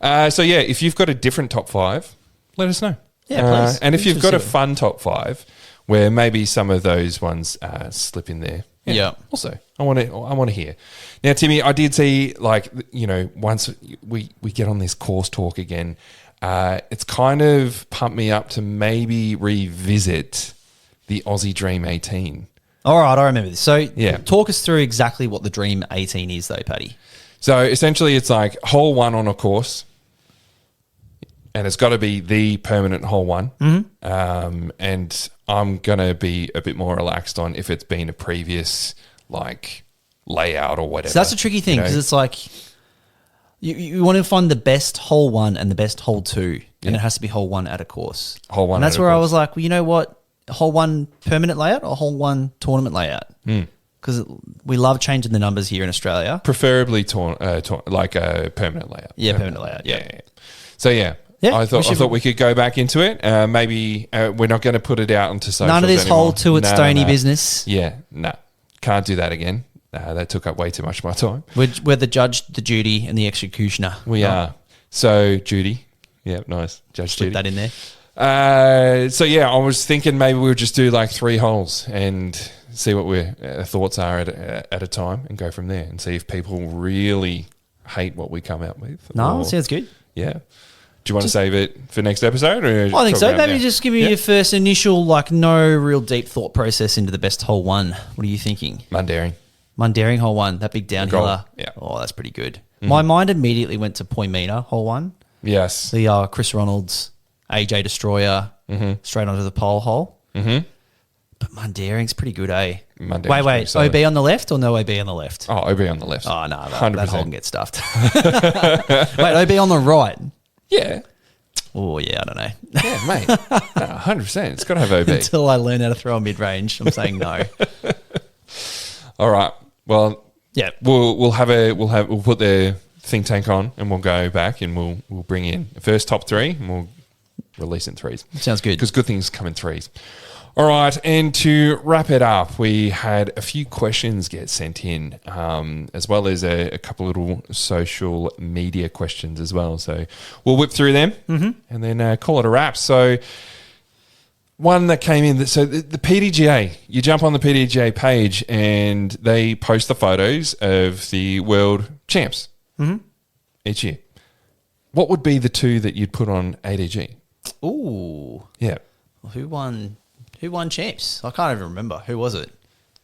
so yeah, if you've got a different top 5, let us know.
Yeah, please.
And if you've got a
Interesting.
fun top 5 where maybe some of those ones slip in there,
Yeah.
Also, I want to hear. Now, Timmy, I did see, like, once we get on this course talk again, it's kind of pumped me up to maybe revisit the Aussie Dream 18.
All right, I remember this. So
Yeah.
talk us through exactly what the Dream 18 is though, Paddy.
So essentially it's like hole one on a course, and it's got to be the permanent hole one. Mm-hmm. And I'm going to be a bit more relaxed on if it's been a previous, like, layout or whatever.
So that's a tricky thing because it's like you want to find the best hole one and the best hole two, and it has to be hole one at a course.
Hole one
and that's
at a
where I
course.
was like, well, you know what? Hole one permanent layout or hole one tournament layout? Because we love changing the numbers here in Australia.
Preferably like a permanent layout.
Yeah, permanent layout.
Yeah. So
Yeah,
I
we should-
thought we could go back into it. Maybe we're not going to put it out onto socials
None of this
anymore.
hole two at
No,
Stony
no.
business.
Yeah, no, can't do that again. That took up way too much of my time.
We're the judge, the Judy, and the executioner.
We are. So Judy, yeah, nice, Judge
Slip
Judy.
that in there.
So yeah, I was thinking maybe we'll just do like 3 holes and see what our thoughts are at a time and go from there and see if people really hate what we come out with.
No,
or-
sounds good.
Yeah. Do you want to save it for next episode? Or
I think
talk
so.
about it
Maybe
now?
just give me your first initial, like, no real deep thought process into the best hole one. What are you thinking?
Mundaring.
Mundaring hole one, that big downhiller.
Yeah.
Oh, that's pretty good. My mind immediately went to Poimina hole one.
Yes.
The Chris Ronalds, AJ Destroyer, straight onto the pole hole. Mm-hmm. But Mundaring's pretty good, eh?
Mundaring's
Wait,
pretty solid.
OB on the left or no OB on the left?
Oh, OB on the left.
Oh, no, that
100%.
hole can get stuffed. Wait, OB on the right?
Yeah.
Oh, yeah, I don't know.
Yeah, mate. No, 100%. It's got to have OB.
Until I learn how to throw a mid-range, I'm saying no.
All right. Well,
Yeah.
we'll put the think tank on and we'll go back and we'll bring in the first top 3 and we'll release in 3s.
Sounds good.
Because good things come in 3s. All right, and to wrap it up, we had a few questions get sent in, as well as a couple little social media questions as well. So we'll whip through them and then call it a wrap. So one that came in, so the PDGA, you jump on the PDGA page and they post the photos of the world champs each year. What would be the 2 that you'd put on ADG?
Ooh.
Yeah.
Well, who won champs? I can't even remember. Who was it?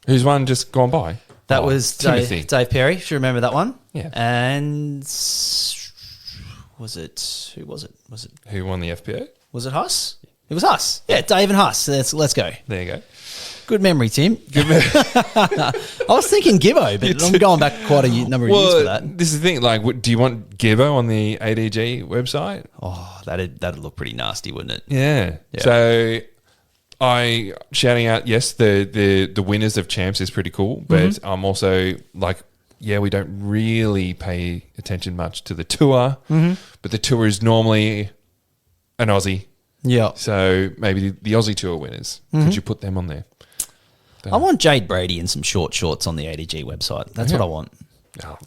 Who's one just gone by?
That
Oh,
was
Timothy.
Dave Perry. If you remember that one.
Yeah.
And was it? Who was it?
Who won the FPO?
Was it Huss? It was Huss. Yeah, Dave and Huss. Let's go.
There you go.
Good memory, Tim. I was thinking Gibbo, but I'm going back quite a number of years for that.
This is the thing. Like, do you want Gibbo on the ADG website?
Oh, that'd look pretty nasty, wouldn't it?
Yeah. So, I shouting out. Yes, the winners of champs is pretty cool, but I'm also like, yeah, we don't really pay attention much to the tour, but the tour is normally an Aussie.
Yeah.
So maybe the Aussie tour winners. Could you put them on there?
I want Jade Brady in some short shorts on the ADG website. That's what I want.
Oh,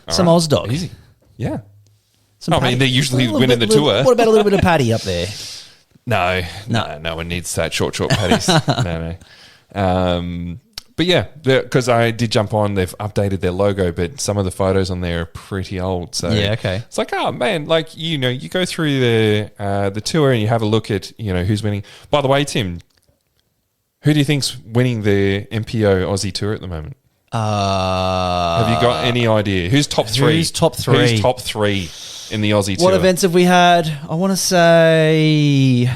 Some
all
Oz dog.
Easy. Yeah.
Some
I mean,
Paddy.
they're usually
A little
winning
bit-
the tour.
What about a little bit of Paddy up there?
No one needs that short patties. No. But yeah, because I did jump on, they've updated their logo, but some of the photos on there are pretty old. So
Yeah, okay.
it's like, oh man, like you go through the tour and you have a look at who's winning. By the way, Tim, who do you think's winning the MPO Aussie Tour at the moment? Have you got any idea? Who's top 3?
Who's top 3?
Who's top 3 in the Aussie Tour?
What events have we had? I want to say,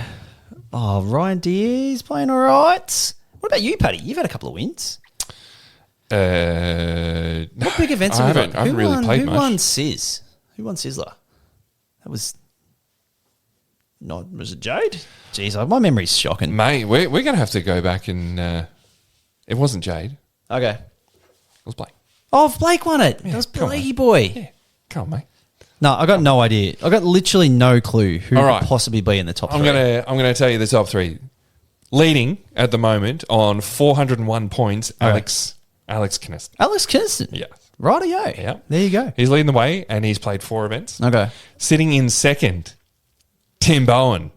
Ryan Deere's playing all right. What about you, Paddy? You've had a couple of wins. What big events have we got?
I haven't really played much.
Who won Sizz? Who won Sizzler? That was was it Jade? Jeez, my memory's shocking.
Mate, we're going to have to go back and it wasn't Jade.
Okay.
It was Blake.
Oh, Blake won it. That was
come on.
Blakey boy.
Yeah, come on, mate.
No, I got no idea. I got literally no clue who
All right.
could possibly be in the top 3.
I'm gonna tell you the top 3. Leading at the moment on 401 points, Alex Kniston.
Alex Kinston.
Yeah.
Rightio.
Yeah.
There you go.
He's leading the way and he's played 4 events.
Okay.
Sitting in second, Tim Bowen.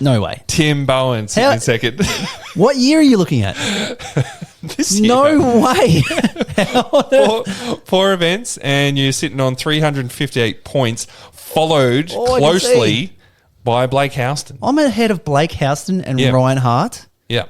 No way.
Tim Bowen sitting
How-
in second.
What year are you looking at?
this year.
No way.
Four events, and you're sitting on 358 points, followed
Oh, I can
closely
see.
by Blake Houston.
I'm ahead of Blake Houston and
Yeah.
Ryan Hart.
Yeah.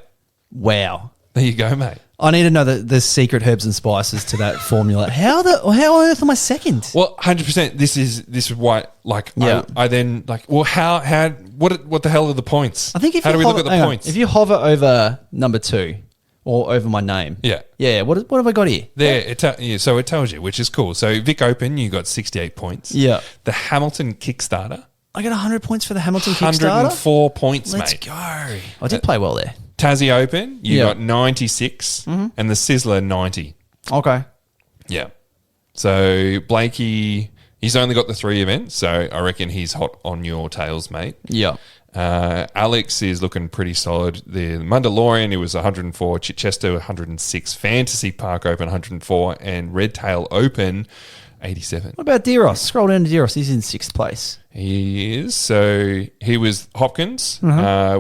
Wow.
There you go, mate.
I need to know the secret herbs and spices to that formula. How on earth am I second?
Well, 100%. This is why. Like,
Yeah.
I then like. Well, what the hell are the points?
I think if
how
you
do we
hover,
look at the
hang on.
points?
If you hover over number 2 or over my name,
Yeah.
What have I got here?
There, so it tells you, which is cool. So Vic Open, you got 68 points.
Yeah.
The Hamilton Kickstarter,
I got 100 points for the Hamilton Kickstarter.
104 points,
Let's
mate.
go. I did play well there.
Tassie Open, you
Yeah.
got 96, and the Sizzler 90.
Okay.
Yeah. So Blakey, he's only got the 3 events, so I reckon he's hot on your tails, mate.
Yeah.
Alex is looking pretty solid. The Mandalorian, it was 104. Chichester, 106. Fantasy Park Open, 104. And Redtail Open, 87.
What about Diros? Scroll down to Diros. He's in 6th place.
He is. So he was Hopkins,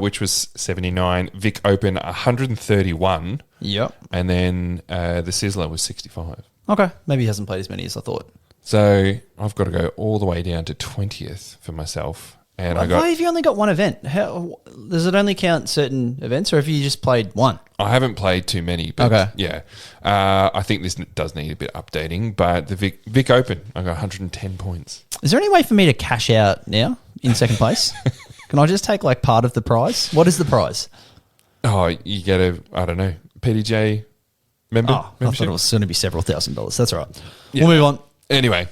which was 79. Vic Open, 131.
Yep.
And then the Sizzler was 65.
Okay. Maybe he hasn't played as many as I thought.
So I've got to go all the way down to 20th for myself. And
Why have you only got one event? How does it only count certain events, or have you just played one?
I haven't played too many, but
Okay.
yeah. I think this does need a bit updating, but the Vic Open, I got 110 points.
Is there any way for me to cash out now in second place? Can I just take like part of the prize? What is the prize?
Oh, you get I don't know, PDJ member
I thought
membership?
it was going to be several $1,000s. That's all right.
Yeah.
We'll move on.
Anyway,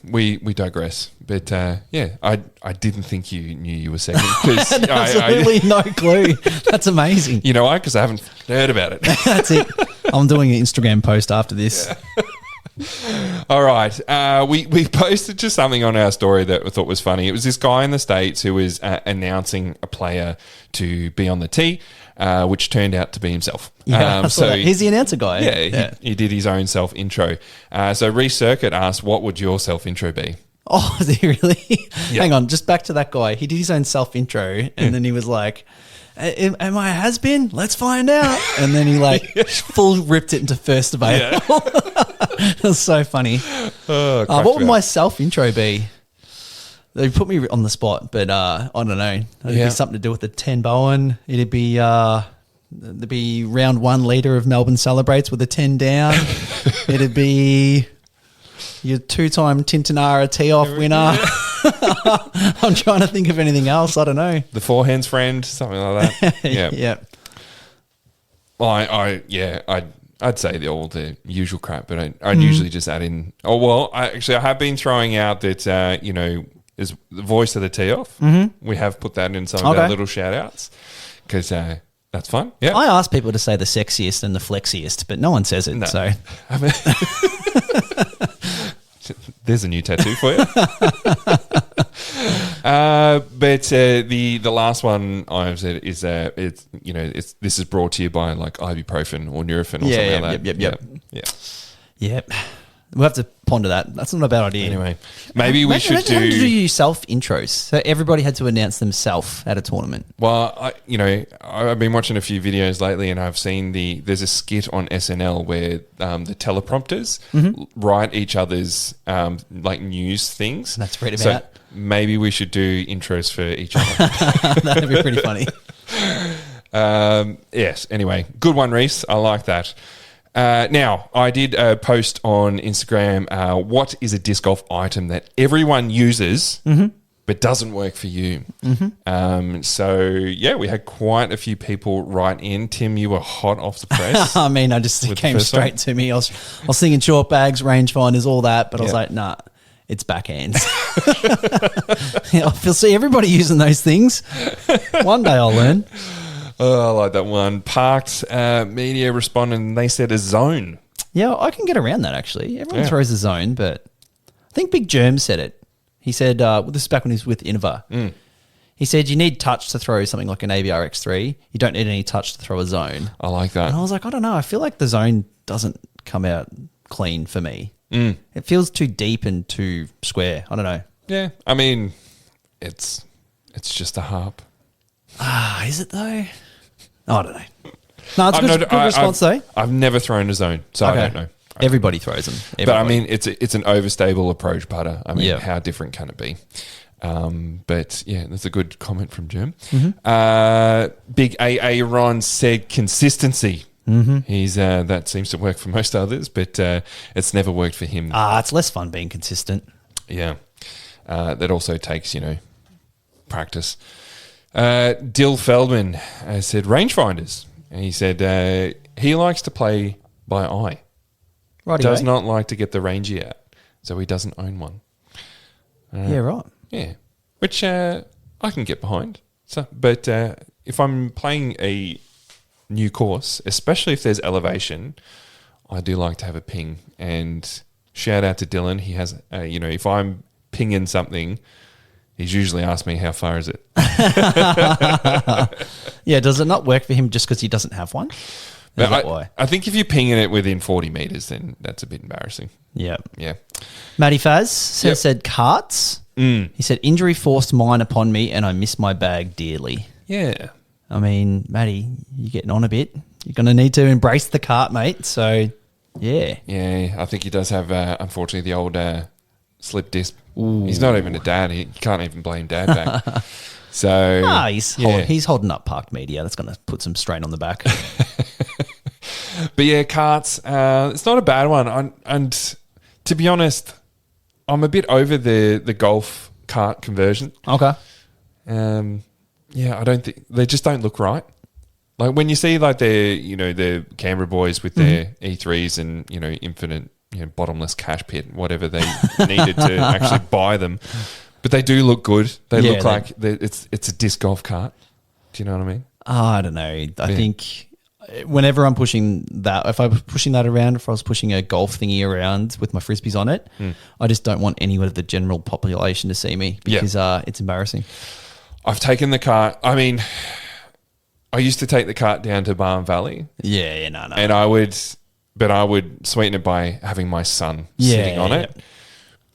we digress. But yeah, I didn't think you knew you were second. 'Cause
Absolutely no clue. That's amazing.
you know why? Because I haven't heard about it.
That's it. I'm doing an Instagram post after this.
All right. We posted just something on our story that we thought was funny. It was this guy in the States who was announcing a player to be on the tee, which turned out to be himself.
Yeah, I saw that. He's the announcer guy.
Yeah, he did his own self-intro. So Reece Circuit asked, what would your self-intro be?
Oh, did he really?
Yeah.
Hang on, just back to that guy. He did his own self-intro, and then he was like, am I a has-been? Let's find out. And then he full ripped it into first available. It was so funny. What would my self-intro be? They put me on the spot, but I don't know. It'd be something to do with the 10 Bowen. It'd be there'd be round 1 leader of Melbourne Celebrates with a 10 down. It'd be your 2-time Tintinara tee-off winner. I'm trying to think of anything else. I don't know.
The forehands friend, something like that. Yeah.
Yeah.
Well, I'd say all the usual crap, but I'd usually just add in. Oh well, I have been throwing out that is the voice of the tee off. Mm-hmm. We have put that in some of our little shout outs because that's fun. Yeah,
I ask people to say the sexiest and the flexiest, but no one says it.
No.
So
I mean, there's a new tattoo for you. But the last one I've said is this is brought to you by like ibuprofen or Nurofen or something like that.
Yep. We'll have to ponder that. That's not a bad idea.
Anyway, maybe we should
Imagine having to
do
do self intros. So everybody had to announce themselves at a tournament.
Well, I've been watching a few videos lately, and I've seen there's a skit on SNL where the teleprompters write each other's like news things.
That's read
So
about.
maybe we should do intros for each other.
That'd be pretty funny.
Yes. Anyway, good one, Reece. I like that. Now, I did post on Instagram, what is a disc golf item that everyone uses but doesn't work for you? So, yeah, we had quite a few people write in. Tim, you were hot off the press.
I mean, it came straight to me. I was thinking short bags, rangefinders, all that, but I was like, nah, it's backhands. I'll see everybody using those things. One day I'll learn.
Oh, I like that one. Parked Media responded and they said a zone.
Yeah, I can get around that actually. Everyone throws a zone, but I think Big Germ said it. He said, this is back when he was with Innova. He said you need touch to throw something like an ABR X3. You don't need any touch to throw a zone.
I like that.
And I was like, I don't know. I feel like the zone doesn't come out clean for me. It feels too deep and too square. I don't know.
Yeah, I mean, it's just a harp.
Is it though? I don't know. No, it's a good response though.
I've never thrown a zone, so I don't know.
Everybody throws them.
But I mean, it's an overstable approach putter. I mean,
Yeah.
how different can it be? But yeah, that's a good comment from Jim. Big AA Ron said consistency. He's that seems to work for most others, but it's never worked for him.
It's less fun being consistent.
Yeah, that also takes practice. Dill Feldman said rangefinders, and he said he likes to play by eye.
Right.
Does not like to get the rangy out, so he doesn't own one.
Yeah, right.
Yeah, which I can get behind. So, but if I'm playing a new course, especially if there's elevation, I do like to have a ping. And shout out to Dylan. He has, if I'm pinging something, he's usually asked me how far is it.
Yeah, does it not work for him just because he doesn't have one? Is that why?
I think if you're pinging it within 40 meters, then that's a bit embarrassing.
Yeah.
Yeah.
Matty Faz said carts. He said injury forced mine upon me and I miss my bag dearly.
Yeah.
I mean, Matty, you're getting on a bit. You're going to need to embrace the cart, mate. So, yeah.
Yeah, I think he does have, unfortunately, the old slip disc. Ooh. He's not even a dad. He can't even blame dad back. So
he's holding up parked media. That's going to put some strain on the back.
But yeah, carts, it's not a bad one. And to be honest, I'm a bit over the golf cart conversion.
Okay.
Yeah, I don't think they just don't look right. Like when you see like the Canberra boys with their E3s and infinite bottomless cash pit, whatever they needed to actually buy them, but they do look good. They look like it's a disc golf cart. Do you know what I mean?
I don't know. I think whenever I'm pushing that, if I was pushing that around, if I was pushing a golf thingy around with my frisbees on it, I just don't want anyone of the general population to see me because it's embarrassing.
I've taken the cart. I mean, I used to take the cart down to Barn Valley.
Yeah, no.
And I would sweeten it by having my son sitting on it.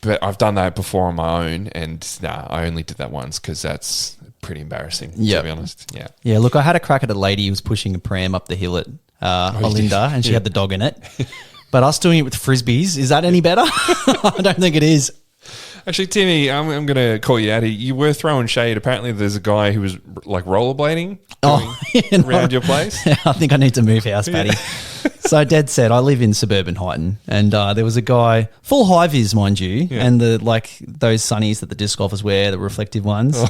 But I've done that before on my own, and I only did that once because that's pretty embarrassing, to be honest. Yeah.
Yeah, look, I had a crack at a lady who was pushing a pram up the hill at Olinda, and she had the dog in it. But us doing it with frisbees, is that any better? I don't think it is.
Actually, Timmy, I'm going to call you out here. You were throwing shade. Apparently, there's a guy who was like rollerblading around your place.
I think I need to move house, Paddy. So, dead set. I live in suburban Highton, and there was a guy, full high vis, mind you, and those sunnies that the disc golfers wear, the reflective ones.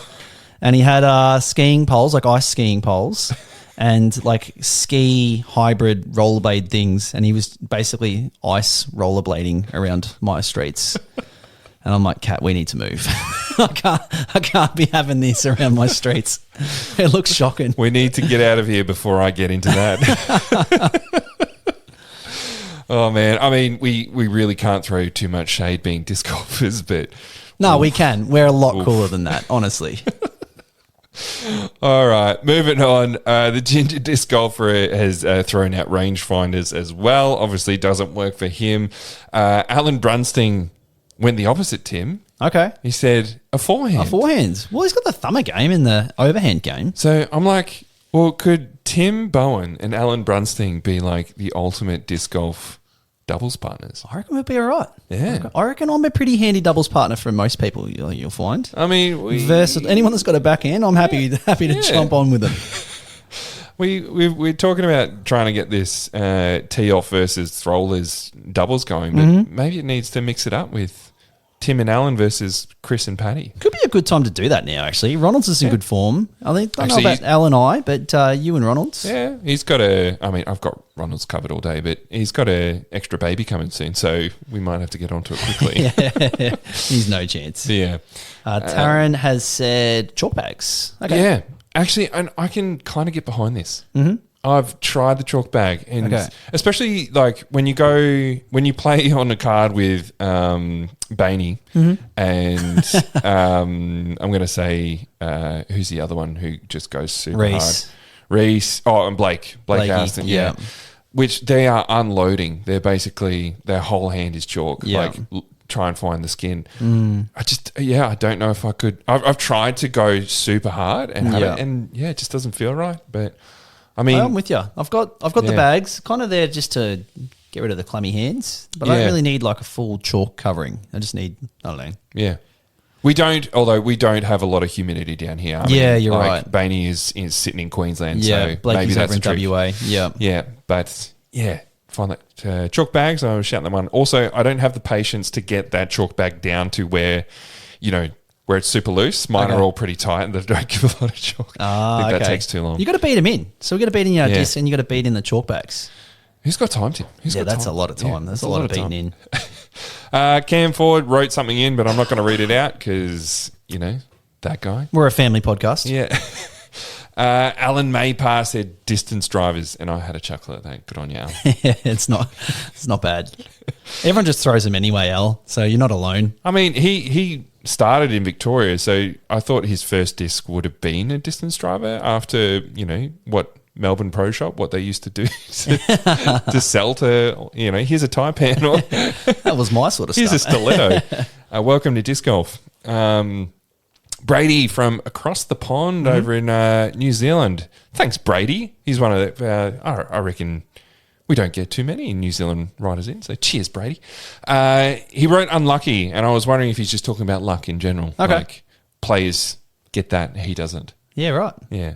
And he had skiing poles, like ice skiing poles, and like ski hybrid rollerblade things. And he was basically ice rollerblading around my streets. And I'm like, Kat, we need to move. I can't be having this around my streets. It looks shocking.
We need to get out of here before I get into that. Oh, man. I mean, we really can't throw too much shade being disc golfers, but...
No, we can. We're a lot cooler than that, honestly.
All right, moving on. The ginger disc golfer has thrown out rangefinders as well. Obviously, doesn't work for him. Alan Brunsting went the opposite, Tim.
Okay.
He said a forehand.
A forehand. Well, he's got the thumber game and the overhand game.
So I'm like, well, could Tim Bowen and Alan Brunsting be like the ultimate disc golf doubles partners?
I reckon we'll be all right.
Yeah.
I reckon I'm a pretty handy doubles partner for most people, you'll find.
I mean,
versus anyone that's got a backhand, I'm happy to jump on with them.
We're talking about trying to get this tee off versus throwers doubles going, but maybe it needs to mix it up with Tim and Alan versus Chris and Paddy.
Could be a good time to do that now, actually. Ronalds is in good form. I don't know about Al and I, but you and Ronalds.
Yeah, he's got I've got Ronalds covered all day, but he's got an extra baby coming soon, so we might have to get onto it quickly.
Yeah, he's no chance.
Yeah.
Taryn has said chalk bags. Okay.
Yeah. Actually, and I can kind of get behind this. Mm-hmm. I've tried the chalk bag, and especially like when you play on a card with Bainey, and I'm going to say who's the other one who just goes super hard? Reese. Oh, and Blakey Aston. Yeah. Which they are unloading. They're basically their whole hand is chalk. Yeah. Like try and find the skin. I don't know if I could. I've tried to go super hard and have it, and it just doesn't feel right. But I mean,
I'm with you. I've got the
Yeah.
bags, kind of there just to get rid of the clammy hands, but I
Yeah.
don't really need like a full chalk covering. I just need, I don't know.
yeah. We don't have a lot of humidity down here. I
Yeah,
mean,
you're
like,
right.
Bainey is sitting in Queensland,
Yeah,
so maybe
Blakey's
that's
over in
the trick.
WA. Yeah.
Yeah, but yeah, find that chalk bags. I was shouting them on. Also, I don't have the patience to get that chalk bag down to where, where it's super loose. Mine
Okay.
are all pretty tight and they don't give a lot of chalk. I think that takes too long.
You got to beat them in. So we got to beat in your
Yeah.
disc and you got to beat in the chalk bags.
Who's got time, Tim?
Yeah, that's a lot of time. There's a lot of beating
time.
in.
Cam Ford wrote something in, but I'm not going to read it out because, that guy.
We're a family podcast.
Yeah. Alan Maypar said distance drivers, and I had a chuckle at that. Good on you, Al.
It's not bad. Everyone just throws them anyway, Al. So you're not alone.
I mean, he started in Victoria, so I thought his first disc would have been a distance driver after, what Melbourne Pro Shop, what they used to do to sell to, here's a Taipan or
That was my sort of
here's a
stuff.
stiletto. Welcome to disc golf. Brady from across the pond over in New Zealand. Thanks, Brady. He's one of the, I reckon we don't get too many New Zealand riders in, so cheers, Brady. He wrote unlucky, and I was wondering if he's just talking about luck in general.
Okay.
Like, players get that, he doesn't.
Yeah, right.
Yeah.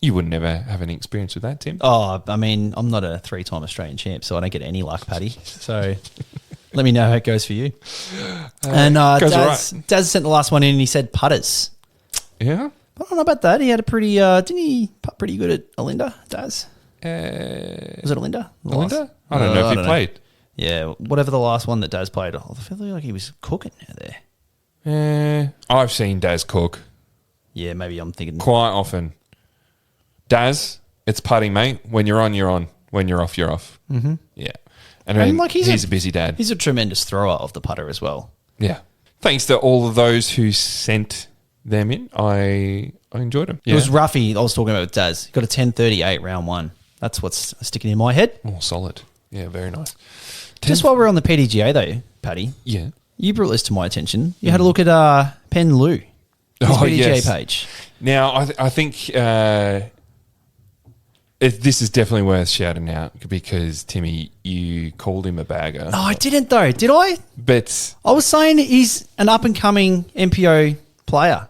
You would never have any experience with that, Tim.
Oh, I mean, I'm not a 3-time Australian champ, so I don't get any luck, Paddy. So let me know how it goes for you. And
goes
Daz sent the last one in and he said putters.
Yeah?
I don't know about that. He had a pretty, didn't he putt pretty good at Olinda, Daz? Was it Olinda? The
Olinda?
last-
I don't know if he
don't
played.
Yeah, whatever the last one that Daz played. I feel like he was cooking out there.
I've seen Daz cook
Yeah, maybe I'm thinking.
quite often. Daz, it's putting, mate. When you're on, you're on. When you're off, you're off. Mm-hmm. Yeah. And I mean,
like
he's a busy dad.
He's a tremendous thrower of the putter as well.
Yeah. Thanks to all of those who sent them in. I enjoyed them.
It was Ruffy I was talking about with Daz. He got a 10.38 round one. That's what's sticking in my head.
Oh, solid. Yeah, very nice.
Just while we're on the PDGA though, Paddy,
Yeah.
you brought this to my attention. You had a look at Pen Lou, his PDGA
yes.
page.
Now, I think this is definitely worth shouting out because, Timmy, you called him a bagger.
Oh, I didn't though, did I?
But
I was saying he's an up-and-coming MPO player.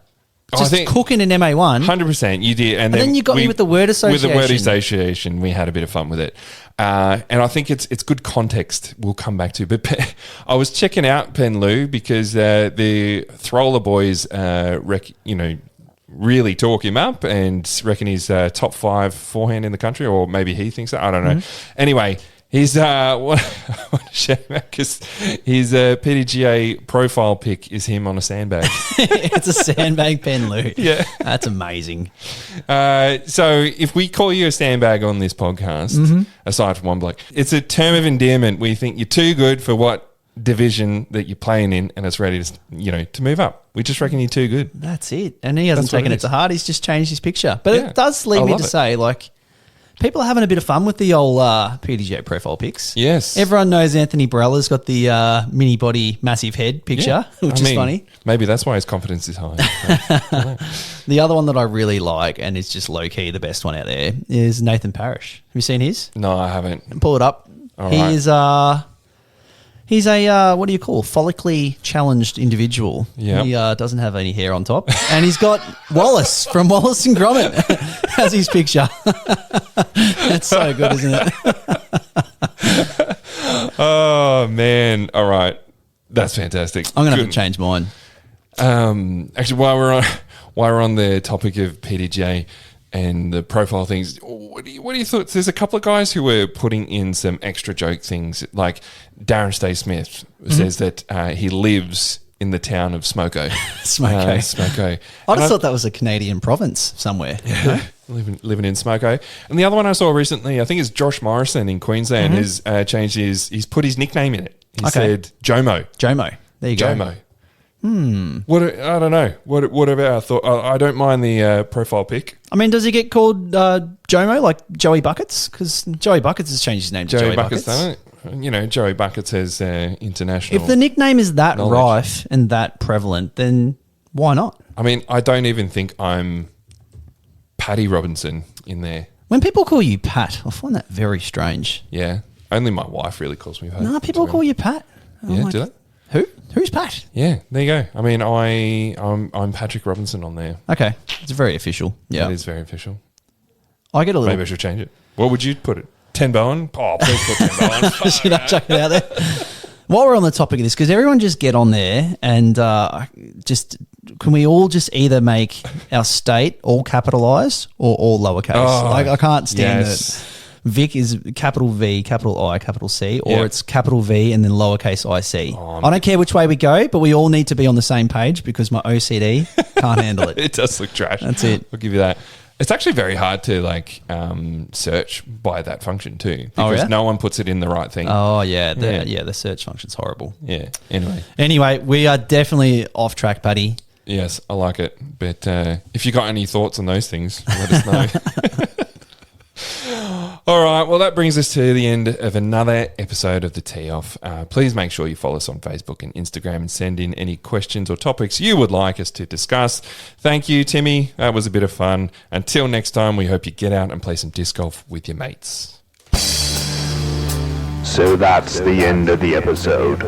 Just cooking in MA1.
100% you did. And
then you got me with the word association.
With the word association, we had a bit of fun with it. And I think it's good context we'll come back to. But I was checking out Pen Lou because the Throller boys, really talk him up and reckon he's top 5 forehand in the country, or maybe he thinks that. I don't know.
Mm-hmm.
Anyway, he's what a shame because his PDGA profile pic is him on a sandbag.
It's a sandbag Pen Lou.
Yeah.
That's amazing.
So if we call you a sandbag on this podcast, aside from one bloke, it's a term of endearment. We think you're too good for what division that you're playing in, and it's ready to to move up. We just reckon you're too good.
That's it. And he hasn't
That's what
taken
it
it to
is.
heart. He's just changed his picture. But
Yeah.
it does lead
I
me
love
to
it.
say, like, people are having a bit of fun with the old PDGA profile pics.
Yes.
Everyone knows Anthony Barella's got the mini body, massive head picture, which is funny.
Maybe that's why his confidence is high.
The other one that I really like, and is just low-key the best one out there, is Nathan Parrish. Have you seen his?
No, I haven't.
Pull it up.
All right.
He's a what do you call follically challenged individual.
Yep.
He doesn't have any hair on top, and he's got Wallace from Wallace and Gromit as his picture. That's so good, isn't it?
Oh man! All right, that's fantastic.
I'm gonna have
Good.
to change mine.
Actually, while we're on the topic of PDGA and the profile things, what do you thoughts? There's a couple of guys who were putting in some extra joke things, like Darren Stay Smith says that he lives in the town of Smoko. Smoko.
I just thought that was a Canadian province somewhere.
Yeah, living in Smoko. And the other one I saw recently, I think is Josh Morrison in Queensland, has changed he's put his nickname in it. He said Jomo.
Jomo. There you go.
Jomo. I don't know. What have our thought? I don't mind the profile pic.
I mean, does he get called Jomo, like Joey Buckets? Because Joey Buckets has changed his name to Joey Buckets.
Done it. Joey Buckets has international.
If the nickname is that
knowledge.
rife and that prevalent, then why not?
I mean, I don't even think I'm Paddy Robinson in there.
When people call you Pat, I find that very strange.
Yeah. Only my wife really calls me Pat.
No, people call you Pat.
Yeah, do they?
Who? Who's Pat?
Yeah, there you go. I mean, I'm Patrick Robinson on there.
Okay. It's very official. Yeah.
That is very official.
I get a little...
Maybe I should change it. What would you put it? 10 Bowen? Oh, please put 10 Bowen.
Should I chuck it out there? While we're on the topic of this, because everyone just get on there and can we all just either make our state all capitalised or all lowercase? I can't stand it. Vic is capital V, capital I, capital C, or it's capital V and then lowercase IC. I don't care which way we go, but we all need to be on the same page because my OCD can't handle it.
It does look trash.
That's it.
I'll give you that. It's actually very hard to search by that function too, because no one puts it in the right thing.
Oh yeah, the search function's horrible.
Yeah.
Anyway, we are definitely off track, buddy.
Yes, I like it. But if you got any thoughts on those things, let us know. All right, well, that brings us to the end of another episode of the Tee Off. Please make sure you follow us on Facebook and Instagram and send in any questions or topics you would like us to discuss. Thank you, Timmy. That was a bit of fun. Until next time, we hope you get out and play some disc golf with your mates.
So that's the end of the episode.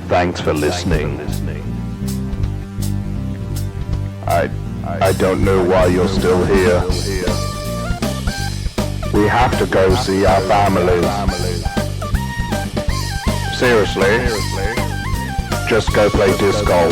Thanks for listening. I don't know why you're still here. We have to go see our families. Seriously, just go play disc golf.